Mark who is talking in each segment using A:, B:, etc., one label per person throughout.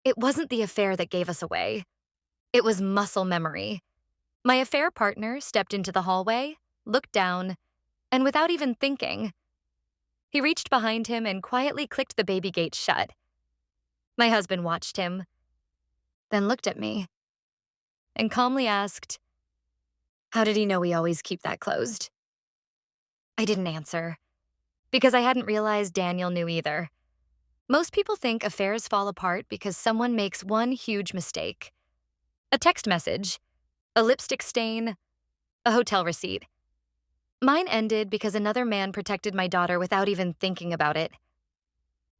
A: It wasn't the affair that gave us away. It was muscle memory. My affair partner stepped into the hallway, looked down, and without even thinking, he reached behind him and quietly clicked the baby gate shut. My husband watched him, then looked at me, and calmly asked, "How did he know we always keep that closed?" I didn't answer, because I hadn't realized Daniel knew either. Most people think affairs fall apart because someone makes one huge mistake. A text message, a lipstick stain, a hotel receipt. Mine ended because another man protected my daughter without even thinking about it.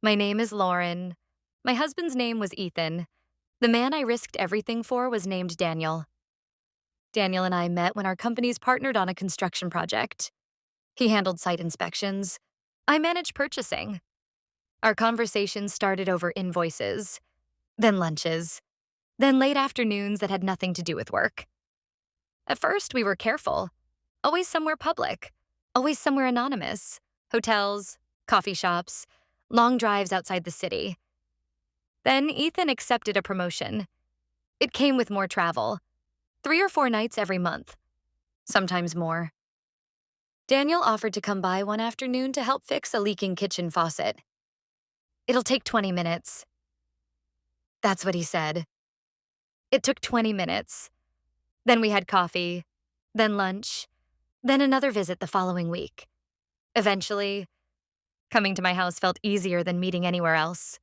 A: My name is Lauren. My husband's name was Ethan. The man I risked everything for was named Daniel. Daniel and I met when our companies partnered on a construction project. He handled site inspections. I managed purchasing. Our conversations started over invoices, then lunches, then late afternoons that had nothing to do with work. At first, we were careful. Always somewhere public. Always somewhere anonymous. Hotels, coffee shops, long drives outside the city. Then Ethan accepted a promotion. It came with more travel. 3 or 4 nights every month. Sometimes more. Daniel offered to come by one afternoon to help fix a leaking kitchen faucet. "It'll take 20 minutes. That's what he said. It took 20 minutes. Then we had coffee, then lunch, then another visit the following week. Eventually, coming to my house felt easier than meeting anywhere else.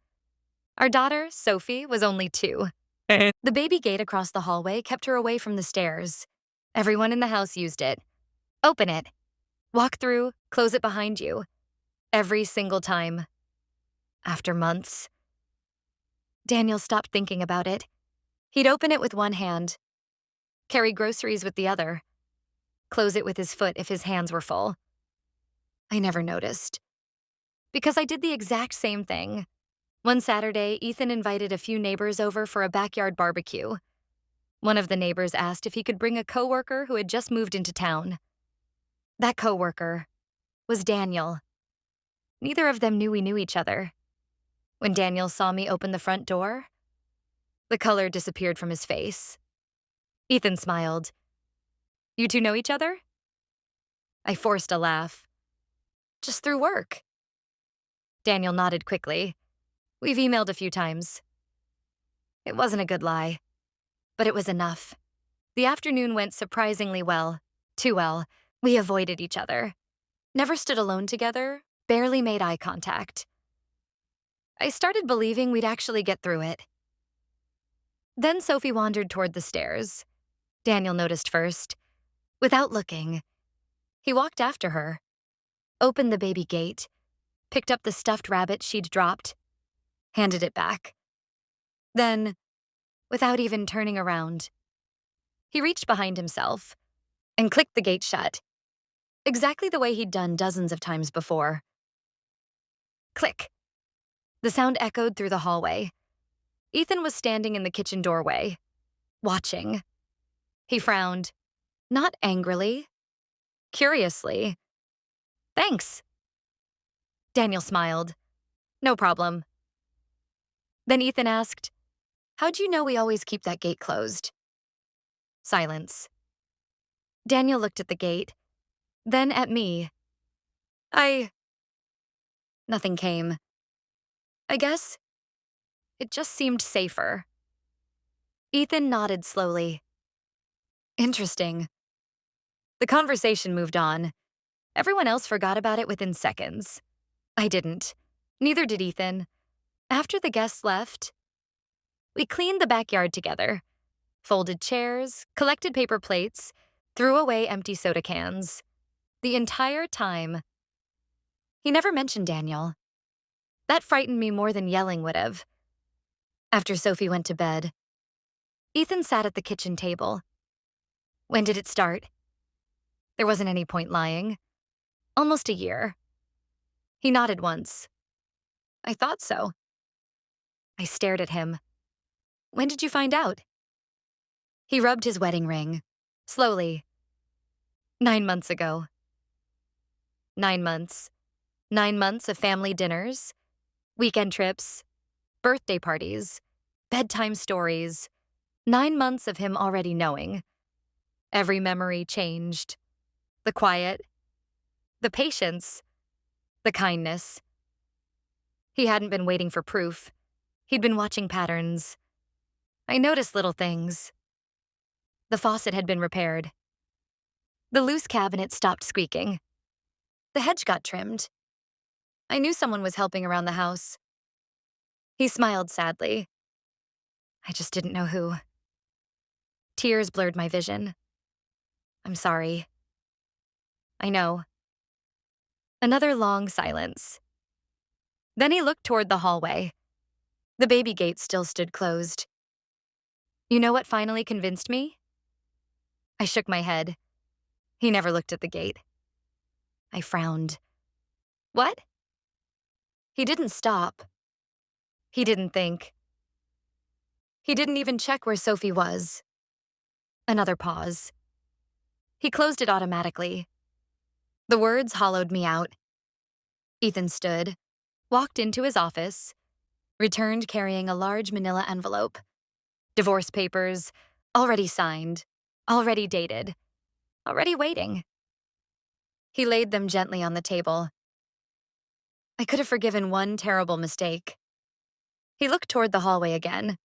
A: Our daughter, Sophie, was only 2. The baby gate across the hallway kept her away from the stairs. Everyone in the house used it. Open it. Walk through, close it behind you. Every single time. After months. Daniel stopped thinking about it. He'd open it with one hand, carry groceries with the other, close it with his foot if his hands were full. I never noticed. Because I did the exact same thing. One Saturday, Ethan invited a few neighbors over for a backyard barbecue. One of the neighbors asked if he could bring a coworker who had just moved into town. That coworker was Daniel. Neither of them knew we knew each other. When Daniel saw me open the front door, the color disappeared from his face. Ethan smiled. "You two know each other?" I forced a laugh. "Just through work." Daniel nodded quickly. "We've emailed a few times." It wasn't a good lie, but it was enough. The afternoon went surprisingly well. Too well. We avoided each other. Never stood alone together, barely made eye contact. I started believing we'd actually get through it. Then Sophie wandered toward the stairs. Daniel noticed first. Without looking, he walked after her, opened the baby gate, picked up the stuffed rabbit she'd dropped, handed it back. Then, without even turning around, he reached behind himself and clicked the gate shut, exactly the way he'd done dozens of times before. Click. The sound echoed through the hallway. Ethan was standing in the kitchen doorway, watching. He frowned, not angrily, curiously. "Thanks." Daniel smiled. "No problem." Then Ethan asked, "How'd you know we always keep that gate closed?" Silence. Daniel looked at the gate, then at me. Nothing came. I guess it just seemed safer. Ethan nodded slowly. Interesting. The conversation moved on. Everyone else forgot about it within seconds. I didn't. Neither did Ethan. After the guests left, we cleaned the backyard together, folded chairs, collected paper plates, threw away empty soda cans. The entire time. He never mentioned Daniel. That frightened me more than yelling would have. After Sophie went to bed, Ethan sat at the kitchen table. "When did it start?" There wasn't any point lying. "Almost a year." He nodded once. "I thought so." I stared at him. "When did you find out?" He rubbed his wedding ring, slowly. 9 months ago. 9 months. 9 months of family dinners, weekend trips, birthday parties, Bedtime stories. 9 months of him already knowing. Every memory changed. The quiet, the patience, the kindness. He hadn't been waiting for proof. He'd been watching patterns. I noticed little things. The faucet had been repaired. The loose cabinet stopped squeaking. The hedge got trimmed. I knew someone was helping around the house. He smiled sadly. I just didn't know who. Tears blurred my vision. I'm sorry. I know. Another long silence. Then he looked toward the hallway. The baby gate still stood closed. You know what finally convinced me? I shook my head. He never looked at the gate. I frowned. What? He didn't stop. He didn't think. He didn't even check where Sophie was. Another pause. He closed it automatically. The words hollowed me out. Ethan stood, walked into his office, returned carrying a large manila envelope. Divorce papers, already signed, already dated, already waiting. He laid them gently on the table. I could have forgiven one terrible mistake. He looked toward the hallway again.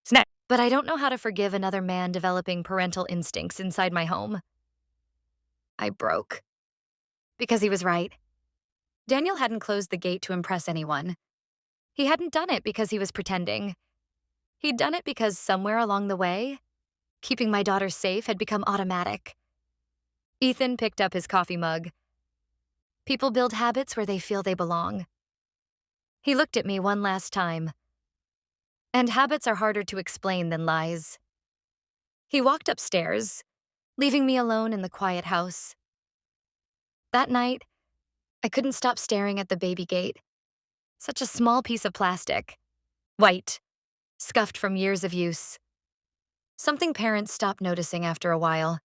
A: Snap! But I don't know how to forgive another man developing parental instincts inside my home. I broke. Because he was right. Daniel hadn't closed the gate to impress anyone. He hadn't done it because he was pretending. He'd done it because somewhere along the way, keeping my daughter safe had become automatic. Ethan picked up his coffee mug. People build habits where they feel they belong. He looked at me one last time. And habits are harder to explain than lies. He walked upstairs, leaving me alone in the quiet house. That night, I couldn't stop staring at the baby gate. Such a small piece of plastic. White, scuffed from years of use. Something parents stopped noticing after a while.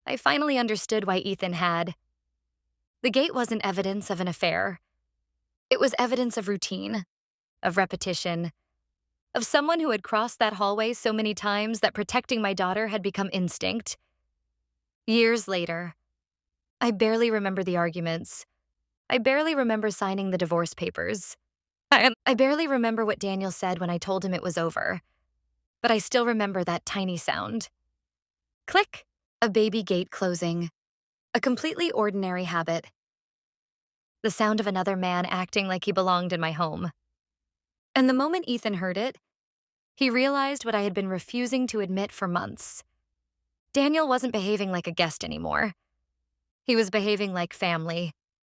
A: I finally understood why Ethan had. The gate wasn't evidence of an affair. It was evidence of routine, of repetition, of someone who had crossed that hallway so many times that protecting my daughter had become instinct. Years later, I barely remember the arguments. I barely remember signing the divorce papers. I barely remember what Daniel said when I told him it was over. But I still remember that tiny sound. Click, a baby gate closing. A completely ordinary habit. The sound of another man acting like he belonged in my home. And the moment Ethan heard it, he realized what I had been refusing to admit for months. Daniel wasn't behaving like a guest anymore. He was behaving like family.